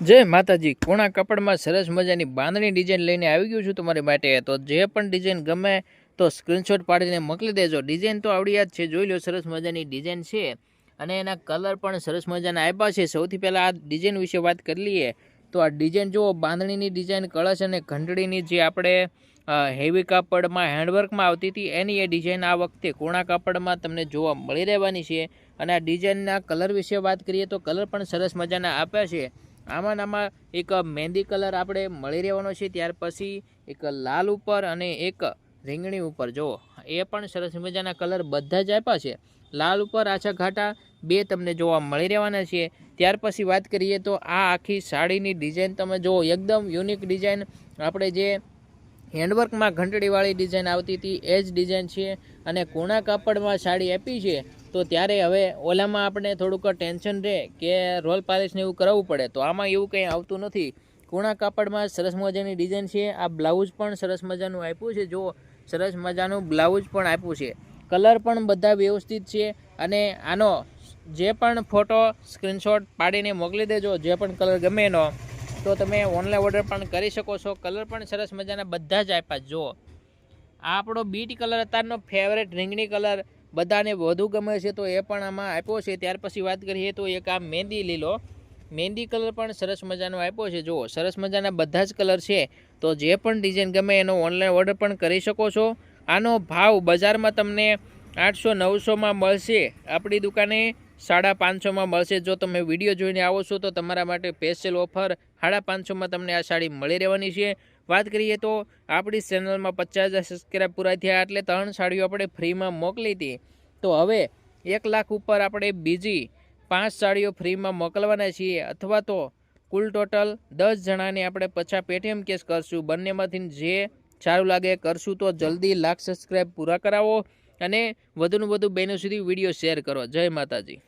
जय माताजी। कोणा कपड़ में सरस मजानी बांधणी डिजाइन लईने આવી ગયું છું તમારી માટે। तो जे पण डिजाइन गमे तो स्क्रीनशॉट पाડીને મોકલી देजो। डिजाइन तो आवड़ी याद छे, જોઈ લો सरस मजानी डिजाइन छे અને એના કલર પણ સરસ મજાના આપ્યા છે। સૌથી પહેલા આ ડિઝાઇન વિશે વાત કરી લઈએ તો આ ડિઝાઇન જો બાંધણીની ડિઝાઇન કળશ અને ઘંટડીની જે આપણે હેવી કાપડમાં હેન્ડવર્કમાં આવતી હતી એની એ ડિઝાઇન આ વખતે કોણા કાપડમાં તમને જોવા મળી રહેવાની છે। અને આ ડિઝાઇનના કલર વિશે વાત કરીએ તો કલર પણ સરસ મજાના આપ્યા છે। આમાં એક મહેંદી કલર આપણે મળી રહેવાનો છે, ત્યાર પછી એક લાલ ઉપર અને એક રીંગણી ઉપર જો એ પણ સરસ મજાના કલર બધા જ આપ્યા છે। લાલ ઉપર આછા ઘાટા બે તમને જોવા મળી રહેવાના છે। ત્યાર પછી વાત કરીએ તો આ આખી સાડીની ડિઝાઇન તમે જો એકદમ યુનિક ડિઝાઇન આપણે જે હેન્ડવર્કમાં ઘંટડીવાળી ડિઝાઇન આવતી હતી એ જ ડિઝાઇન છે અને કોણા કાપડમાં સાડી આપી છે। તો ત્યારે હવે ઓલામાં આપણે થોડુંક ટેન્શન રહે કે રોલ પાલિશને એવું કરાવવું પડે, તો આમાં એવું કંઈ આવતું નથી। કોણા કાપડમાં સરસ મજાની ડિઝાઇન છે। આ બ્લાઉઝ પણ સરસ મજાનું આપ્યું છે, જો સરસ મજાનું બ્લાઉઝ પણ આપ્યું છે। કલર પણ બધા વ્યવસ્થિત છે અને આનો જે પણ ફોટો સ્ક્રીનશોટ પાડીને મોકલી દેજો, જે પણ કલર ગમે એનો, તો તમે ઓનલાઈન ઓર્ડર પણ કરી શકો છો। કલર પણ સરસ મજાના બધા જ આપ્યા। જો આ આપણો બીટ કલર અત્યારનો ફેવરેટ રીંગણી કલર બધાને વધુ ગમે છે તો એ પણ આમાં આપ્યો છે। ત્યાર પછી વાત કરીએ તો એક આ મહેંદી લીલો મહેંદી કલર પણ સરસ મજાનો આપ્યો છે। જો સરસ મજાના બધા જ કલર છે, તો જે પણ ડિઝાઇન ગમે એનો ઓનલાઈન ઓર્ડર પણ કરી શકો છો। આનો ભાવ બજારમાં તમને 800-900માં મળશે, આપણી દુકાને 550માં મળશે। જો તમે વિડીયો જોઈને આવો છો તો તમારા માટે સ્પેશિયલ ઓફર 550માં તમને આ સાડી મળી રહેવાની છે। વાત કરીએ તો આપણી ચેનલમાં 50,000 સબસ્ક્રાઈબ પૂરા થયા એટલે 3 સાડીઓ આપણે ફ્રીમાં મોકલી હતી। તો હવે 1 લાખ ઉપર આપણે બીજી 5 સાડીઓ ફ્રીમાં મોકલવાના છીએ, અથવા તો કુલ ટોટલ 10 જણાને આપણે 50 પેટીએમ કેશ કરશું। બંનેમાંથી જે સારું લાગે કરશું। તો જલ્દી 1 લાખ સબસ્ક્રાઈબ પૂરા કરાવો અને વધુને વધુ બહેનો સુધી વિડીયો શેર કરો। જય માતાજી।